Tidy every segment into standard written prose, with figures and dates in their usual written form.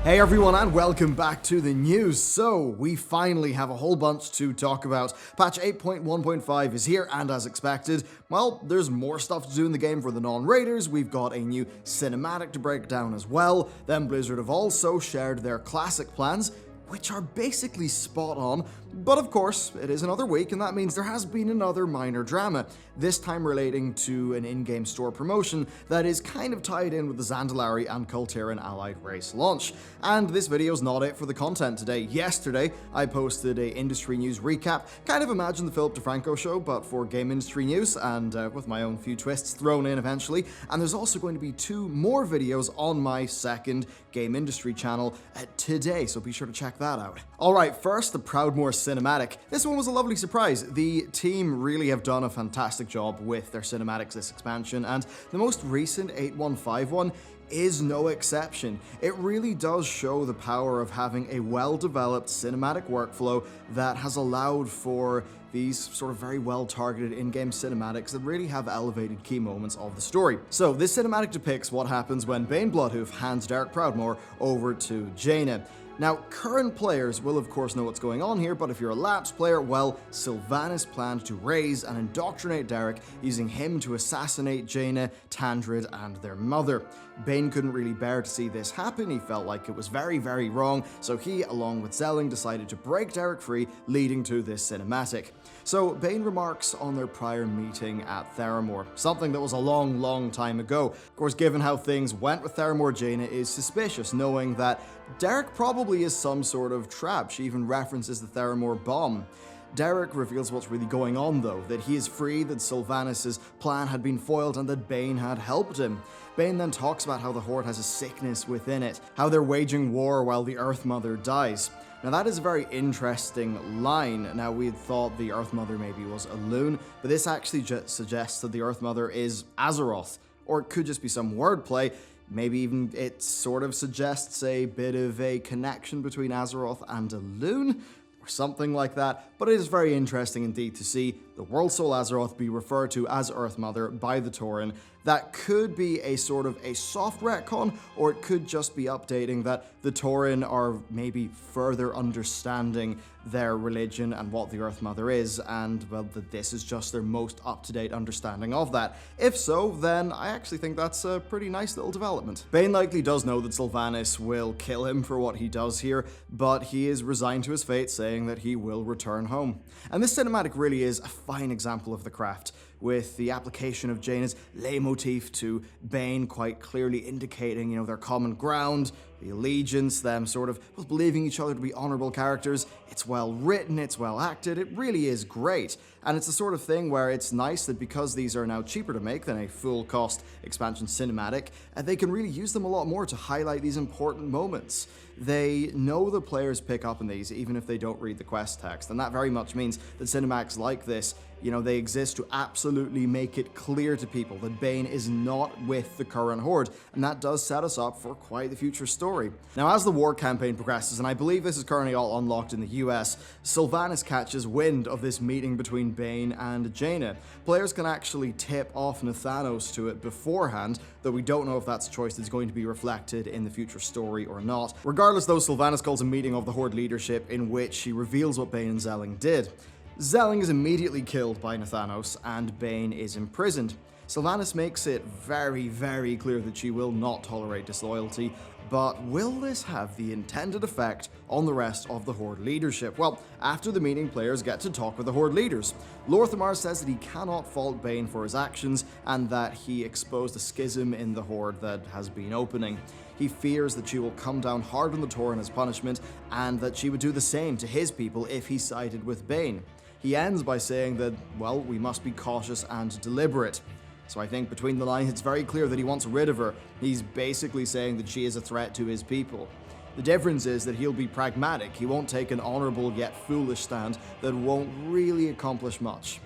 Hey everyone, and welcome back to the news. So, we finally have a whole bunch to talk about. Patch 8.1.5 is here, and as expected, well, there's more stuff to do in the game for the non-raiders. We've got a new cinematic to break down as well. Then Blizzard have also shared their classic plans, which are basically spot on. But of course, it is another week, and that means there has been another minor drama, this time relating to an in-game store promotion that is kind of tied in with the Zandalari and Kultiran allied race launch. And this video's not it for the content today. Yesterday, I posted a industry news recap, kind of imagine the Philip DeFranco show, but for game industry news, and with my own few twists thrown in eventually. And there's also going to be 2 more videos on my second game industry channel today, so be sure to check that out. Alright, first, the Proudmoore cinematic. This one was a lovely surprise. The team really have done a fantastic job with their cinematics this expansion, and the most recent 8.1.5 one is no exception. It really does show the power of having a well-developed cinematic workflow that has allowed for these sort of very well-targeted in-game cinematics that really have elevated key moments of the story. So this cinematic depicts what happens when Bane Bloodhoof hands Derek Proudmoore over to Jaina. Now, current players will of course know what's going on here, but if you're a lapsed player, well, Sylvanas planned to raise and indoctrinate Derek, using him to assassinate Jaina, Tandred, and their mother. Bane couldn't really bear to see this happen. He felt like it was very, very wrong, so he, along with Zelling, decided to break Derek free, leading to this cinematic. So Bane remarks on their prior meeting at Theramore, something that was a long, long time ago. Of course, given how things went with Theramore, Jaina is suspicious, knowing that Derek probably is some sort of trap. She even references the Theramore bomb. Derek reveals what's really going on though, that he is free, that Sylvanas' plan had been foiled, and that Bane had helped him. Bane then talks about how the Horde has a sickness within it, how they're waging war while the Earth Mother dies. Now that is a very interesting line. Now we had thought the Earth Mother maybe was a loon, but this actually just suggests that the Earth Mother is Azeroth, or it could just be some wordplay. Maybe even it sort of suggests a bit of a connection between Azeroth and a loon, or something like that, but it is very interesting indeed to see the World Soul Azeroth be referred to as Earth Mother by the Tauren. That could be a sort of a soft retcon, or it could just be updating that the Tauren are maybe further understanding their religion and what the Earth Mother is, and well, that this is just their most up-to-date understanding of that. If so, then I actually think that's a pretty nice little development. Bane likely does know that Sylvanas will kill him for what he does here, but he is resigned to his fate, saying that he will return home. And this cinematic really is a fine example of the craft, with the application of Jaina's leitmotif to Bane quite clearly indicating, their common ground, the allegiance, them sort of believing each other to be honorable characters. It's well written, it's well acted, it really is great. And it's the sort of thing where it's nice that because these are now cheaper to make than a full cost expansion cinematic, they can really use them a lot more to highlight these important moments. They know the players pick up on these even if they don't read the quest text, and that very much means that cinematics like this, they exist to absolutely make it clear to people that Bane is not with the current Horde, and that does set us up for quite the future story. Now, as the war campaign progresses, and I believe this is currently all unlocked in the US, Sylvanas catches wind of this meeting between Bane and Jaina. Players can actually tip off Nathanos to it beforehand, though we don't know if that's a choice that's going to be reflected in the future story or not. Regardless though, Sylvanas calls a meeting of the Horde leadership in which she reveals what Bane and Zelling did. Zelling is immediately killed by Nathanos, and Bane is imprisoned. Sylvanas makes it very, very clear that she will not tolerate disloyalty, but will this have the intended effect on the rest of the Horde leadership? Well, after the meeting, players get to talk with the Horde leaders. Lorthamar says that he cannot fault Bane for his actions, and that he exposed a schism in the Horde that has been opening. He fears that she will come down hard on the Tauren as punishment, and that she would do the same to his people if he sided with Bane. He ends by saying that, well, we must be cautious and deliberate. So I think between the lines it's very clear that he wants rid of her. He's basically saying that she is a threat to his people. The difference is that he'll be pragmatic. He won't take an honorable yet foolish stand that won't really accomplish much.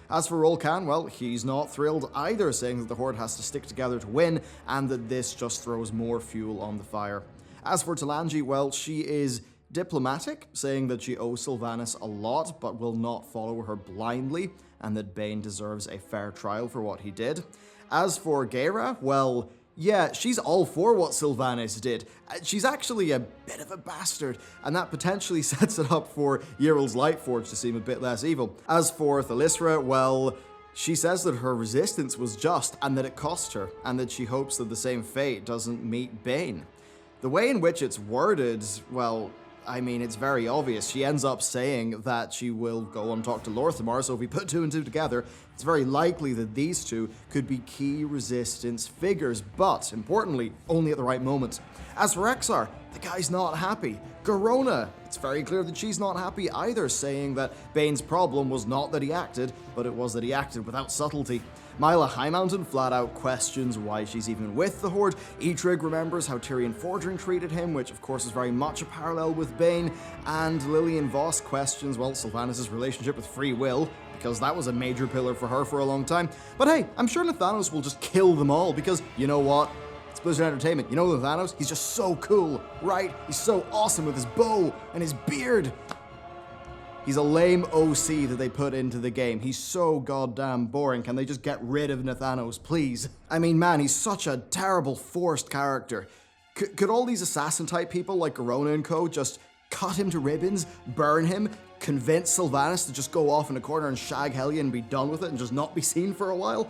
As for Rolcan, well, he's not thrilled either, saying that the Horde has to stick together to win, and that this just throws more fuel on the fire. As for Talanji, well, she is diplomatic, saying that she owes Sylvanas a lot, but will not follow her blindly, and that Bane deserves a fair trial for what he did. As for Geira, well, yeah, she's all for what Sylvanas did. She's actually a bit of a bastard, and that potentially sets it up for Yrel's Lightforge to seem a bit less evil. As for Thalyssra, well, she says that her resistance was just and that it cost her, and that she hopes that the same fate doesn't meet Bane. The way in which it's worded, well, I mean, it's very obvious. She ends up saying that she will go and talk to Lorthamar, so if we put two and two together, it's very likely that these two could be key resistance figures, but, importantly, only at the right moment. As for Exar, the guy's not happy. Garona, it's very clear that she's not happy either, saying that Bane's problem was not that he acted, but it was that he acted without subtlety. Myla Highmountain flat out questions why she's even with the Horde. Eitrig remembers how Tyrion Fordring treated him, which of course is very much a parallel with Bane. And Lillian Voss questions, well, Sylvanas' relationship with free will, because that was a major pillar for her for a long time. But hey, I'm sure Nathanos will just kill them all, because you know what? It's Blizzard Entertainment. You know Nathanos? He's just so cool, right? He's so awesome with his bow and his beard. He's a lame OC that they put into the game. He's so goddamn boring. Can they just get rid of Nathanos, please? I mean, man, he's such a terrible, forced character. Could all these assassin-type people like Garona and co. just cut him to ribbons, burn him, convince Sylvanas to just go off in a corner and shag Helya and be done with it and just not be seen for a while?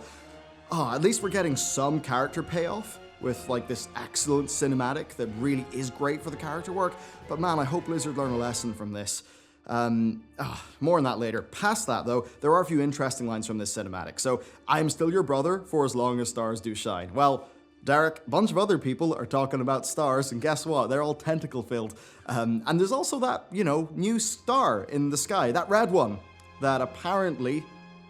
Oh, at least we're getting some character payoff with like this excellent cinematic that really is great for the character work. But man, I hope Blizzard learn a lesson from this. More on that later. Past that, though, there are a few interesting lines from this cinematic. So, I'm still your brother for as long as stars do shine. Well, Derek, a bunch of other people are talking about stars, and guess what? They're all tentacle-filled. And there's also that, new star in the sky, that red one, that apparently,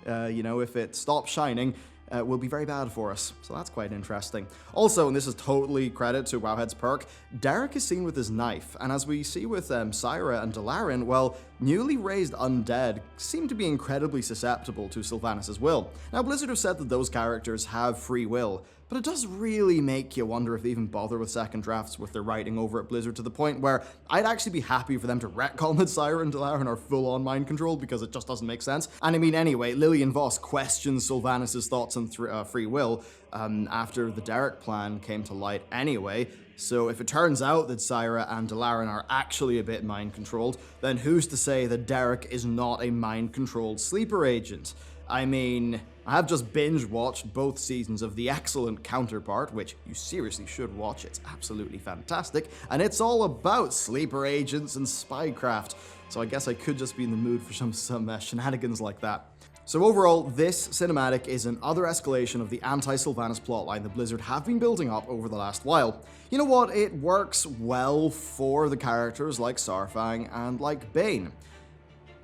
if it stops shining, will be very bad for us. So that's quite interesting. Also, and this is totally credit to Wowhead's perk, Derek is seen with his knife, and as we see with Syra and Dalaran, well, newly raised undead seem to be incredibly susceptible to Sylvanas' will. Now, Blizzard have said that those characters have free will, but it does really make you wonder if they even bother with second drafts with their writing over at Blizzard, to the point where I'd actually be happy for them to retcon that Syra and Dalaran are full-on mind controlled, because it just doesn't make sense. And I mean, anyway, Lillian Voss questions Sylvanas' thoughts on free will after the Derek plan came to light anyway. So if it turns out that Syra and Dalaran are actually a bit mind-controlled, then who's to say that Derek is not a mind-controlled sleeper agent? I mean, I have just binge-watched both seasons of the excellent Counterpart, which you seriously should watch, it's absolutely fantastic, and it's all about sleeper agents and spycraft, so I guess I could just be in the mood for some shenanigans like that. So overall, this cinematic is another escalation of the anti-Sylvanas plotline that Blizzard have been building up over the last while. You know what? It works well for the characters like Saurfang and like Bane.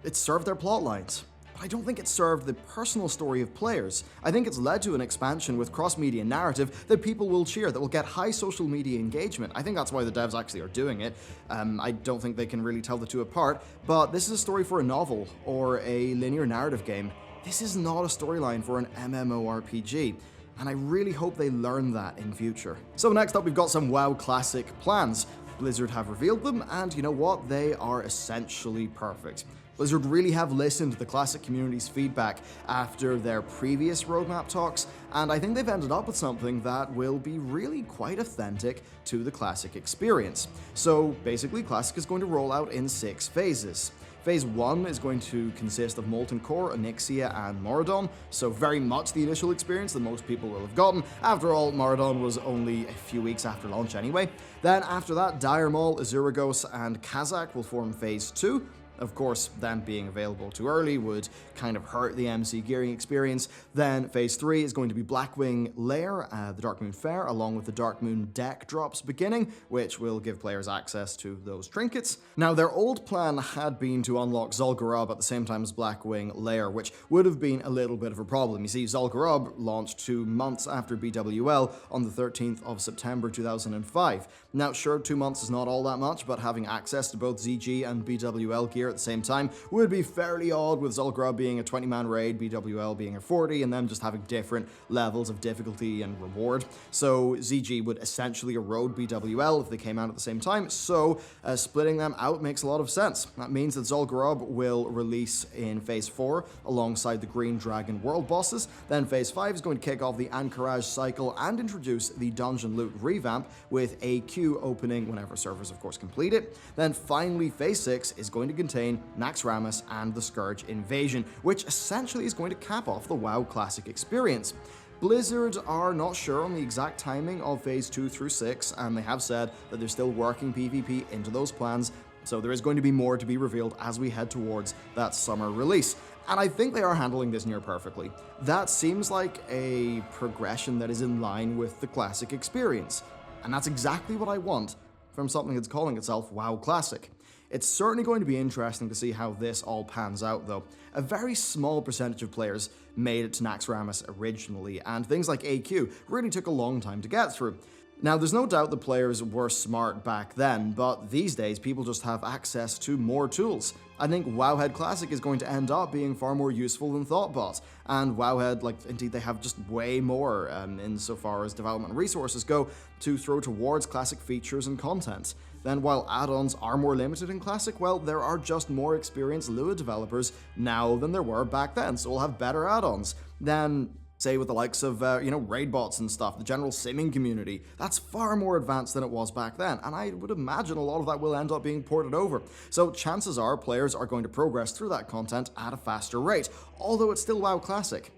It served their plotlines. But I don't think it served the personal story of players. I think it's led to an expansion with cross-media narrative that people will cheer, that will get high social media engagement. I think that's why the devs actually are doing it. I don't think they can really tell the two apart, but this is a story for a novel or a linear narrative game. This is not a storyline for an MMORPG, and I really hope they learn that in future. So next up, we've got some WoW Classic plans. Blizzard have revealed them, and you know what? They are essentially perfect. Blizzard really have listened to the Classic community's feedback after their previous roadmap talks, and I think they've ended up with something that will be really quite authentic to the Classic experience. So basically, Classic is going to roll out in 6 phases. Phase 1 is going to consist of Molten Core, Onyxia, and Moradon, so very much the initial experience that most people will have gotten. After all, Moradon was only a few weeks after launch anyway. Then after that, Dire Maul, Azuragos, and Kazakh will form Phase 2. Of course, them being available too early would kind of hurt the MC gearing experience. Then Phase 3 is going to be Blackwing Lair, the Darkmoon Fair, along with the Darkmoon deck drops beginning, which will give players access to those trinkets. Now, their old plan had been to unlock Zul'Gurub at the same time as Blackwing Lair, which would have been a little bit of a problem. You see, Zul'Gurub launched 2 months after BWL on the 13th of September 2005. Now, sure, 2 months is not all that much, but having access to both ZG and BWL gear year at the same time would be fairly odd, with Zul'Grub being a 20-man raid, BWL being a 40, and them just having different levels of difficulty and reward. So ZG would essentially erode BWL if they came out at the same time, so splitting them out makes a lot of sense. That means that Zul'Grub will release in Phase 4 alongside the Green Dragon world bosses. Then Phase 5 is going to kick off the Anchorage cycle and introduce the Dungeon Loot revamp, with a queue opening whenever servers of course complete it. Then finally Phase 6 is going to contain Naxxramas and the Scourge Invasion, which essentially is going to cap off the WoW Classic experience. Blizzard are not sure on the exact timing of Phase 2 through 6, and they have said that they're still working PvP into those plans, so there is going to be more to be revealed as we head towards that summer release. And I think they are handling this near perfectly. That seems like a progression that is in line with the Classic experience, and that's exactly what I want from something that's calling itself WoW Classic. It's certainly going to be interesting to see how this all pans out, though. A very small percentage of players made it to Naxxramas originally, and things like AQ really took a long time to get through. Now, there's no doubt the players were smart back then, but these days people just have access to more tools. I think Wowhead Classic is going to end up being far more useful than Thoughtbot, and Wowhead, indeed they have just way more insofar as development resources go to throw towards Classic features and content. Then while add-ons are more limited in Classic, well, there are just more experienced Lua developers now than there were back then, so we'll have better add-ons than, say, with the likes of, raid bots and stuff, the general simming community. That's far more advanced than it was back then, and I would imagine a lot of that will end up being ported over. So chances are players are going to progress through that content at a faster rate, although it's still WoW Classic.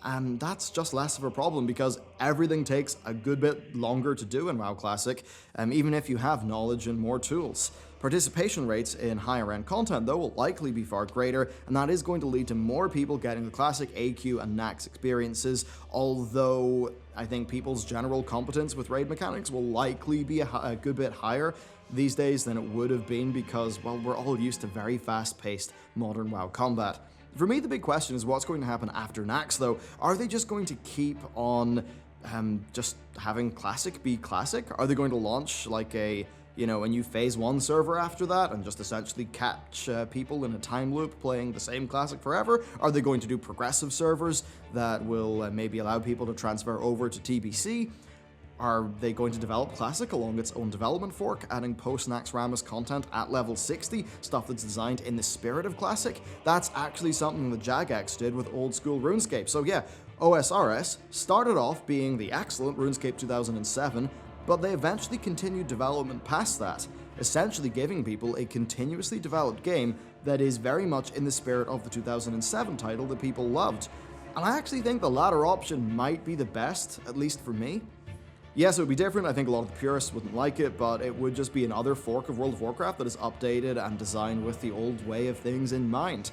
And that's just less of a problem because everything takes a good bit longer to do in WoW Classic, even if you have knowledge and more tools. Participation rates in higher end content, though, will likely be far greater, and that is going to lead to more people getting the Classic AQ and Naxx experiences, although I think people's general competence with raid mechanics will likely be a good bit higher these days than it would have been because, well, we're all used to very fast-paced modern WoW combat. For me, the big question is what's going to happen after Naxx, though. Are they just going to keep on just having Classic be Classic? Are they going to launch like a new Phase 1 server after that and just essentially catch people in a time loop playing the same Classic forever? Are they going to do progressive servers that will maybe allow people to transfer over to TBC? Are they going to develop Classic along its own development fork, adding post-Naxxramas content at level 60, stuff that's designed in the spirit of Classic? That's actually something that Jagex did with old school RuneScape. So yeah, OSRS started off being the excellent RuneScape 2007, but they eventually continued development past that, essentially giving people a continuously developed game that is very much in the spirit of the 2007 title that people loved. And I actually think the latter option might be the best, at least for me. Yes, it would be different. I think a lot of the purists wouldn't like it, but it would just be another fork of World of Warcraft that is updated and designed with the old way of things in mind.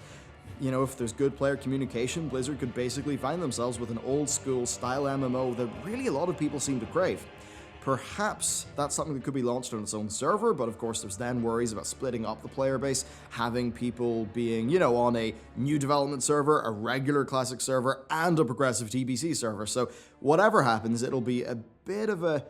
If there's good player communication, Blizzard could basically find themselves with an old school style MMO that really a lot of people seem to crave. Perhaps that's something that could be launched on its own server, but of course there's then worries about splitting up the player base, having people being, on a new development server, a regular Classic server, and a progressive TBC server. So whatever happens, it'll be a bit of a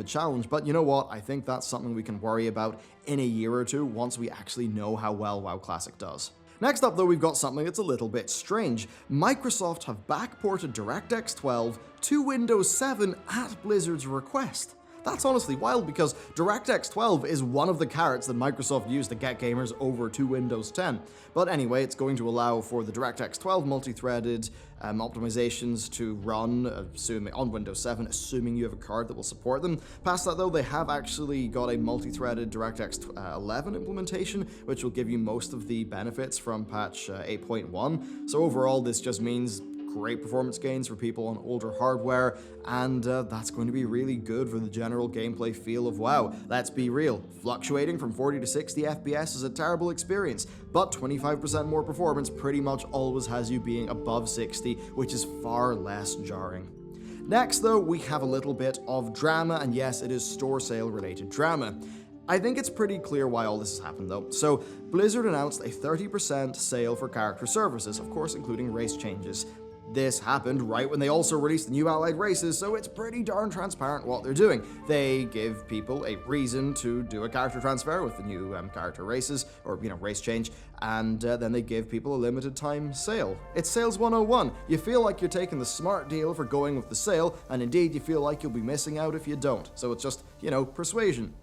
challenge, but you know what? I think that's something we can worry about in a year or two once we actually know how well WoW Classic does. Next up, though, we've got something that's a little bit strange. Microsoft have backported DirectX 12 to Windows 7 at Blizzard's request. That's honestly wild because DirectX 12 is one of the carrots that Microsoft used to get gamers over to Windows 10. But anyway, it's going to allow for the DirectX 12 multi-threaded optimizations to run on Windows 7, assuming you have a card that will support them. Past that, though, they have actually got a multi-threaded DirectX 11 implementation, which will give you most of the benefits from patch 8.1. So overall, this just means great performance gains for people on older hardware, and that's going to be really good for the general gameplay feel of WoW. Let's be real, fluctuating from 40 to 60 FPS is a terrible experience, but 25% more performance pretty much always has you being above 60, which is far less jarring. Next, though, we have a little bit of drama, and yes, it is store sale related drama. I think it's pretty clear why all this has happened, though. So, Blizzard announced a 30% sale for character services, of course including race changes. this happened right when they also released the new allied races, so it's pretty darn transparent what they're doing. They give people a reason to do a character transfer with the new character races, or, race change, and then they give people a limited time sale. It's sales 101. You feel like you're taking the smart deal for going with the sale, and indeed you feel like you'll be missing out if you don't. So it's just, persuasion.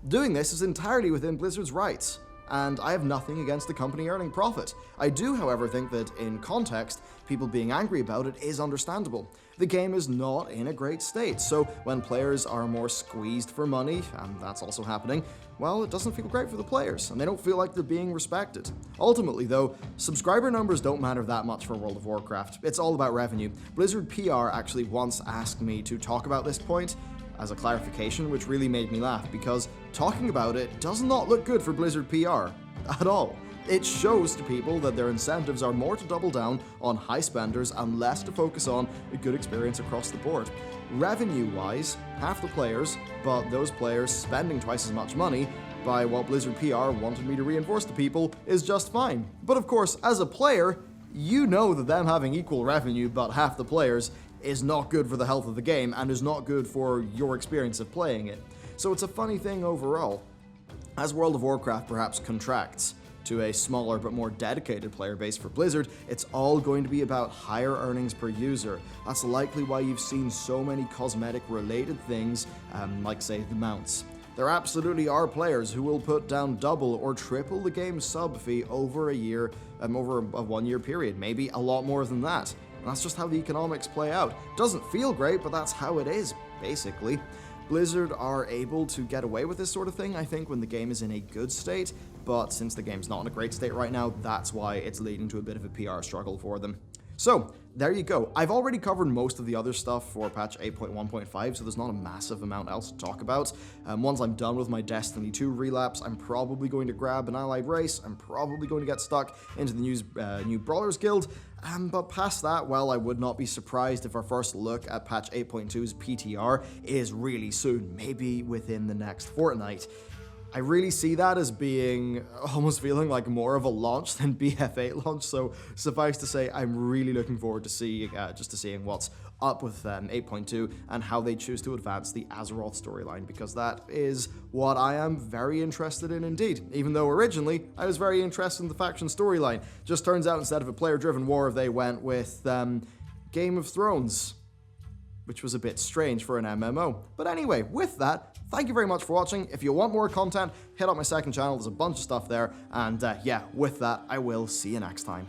Doing this is entirely within Blizzard's rights, and I have nothing against the company earning profit. I do, however, think that in context, people being angry about it is understandable. The game is not in a great state, so when players are more squeezed for money, and that's also happening, well, it doesn't feel great for the players, and they don't feel like they're being respected. Ultimately, though, subscriber numbers don't matter that much for World of Warcraft. It's all about revenue. Blizzard PR actually once asked me to talk about this point as a clarification, which really made me laugh, because talking about it does not look good for Blizzard PR at all. It shows to people that their incentives are more to double down on high spenders and less to focus on a good experience across the board. Revenue-wise, half the players, but those players spending twice as much money by what Blizzard PR wanted me to reinforce to people is just fine. But of course, as a player, you know that them having equal revenue but half the players is not good for the health of the game and is not good for your experience of playing it. So it's a funny thing overall. As World of Warcraft perhaps contracts to a smaller but more dedicated player base for Blizzard, it's all going to be about higher earnings per user. That's likely why you've seen so many cosmetic related things, like say the mounts. There absolutely are players who will put down double or triple the game's sub fee over a year, over a 1 year period, maybe a lot more than that. And that's just how the economics play out. Doesn't feel great, but that's how it is, basically. Blizzard are able to get away with this sort of thing, I think, when the game is in a good state, but since the game's not in a great state right now, that's why it's leading to a bit of a PR struggle for them. So, there you go. I've already covered most of the other stuff for patch 8.1.5, so there's not a massive amount else to talk about. Once I'm done with my Destiny 2 relapse, I'm probably going to grab an allied race. I'm probably going to get stuck into the new Brawlers Guild. But past that, well, I would not be surprised if our first look at patch 8.2's PTR is really soon, maybe within the next fortnight. I really see that as being almost feeling like more of a launch than BF8 launch, so suffice to say, I'm really looking forward to seeing what's up with 8.2 and how they choose to advance the Azeroth storyline, because that is what I am very interested in indeed. Even though originally I was very interested in the faction storyline. Just turns out instead of a player-driven war, they went with Game of Thrones, which was a bit strange for an MMO. But anyway, with that, thank you very much for watching. If you want more content, hit up my second channel. There's a bunch of stuff there. And yeah, with that, I will see you next time.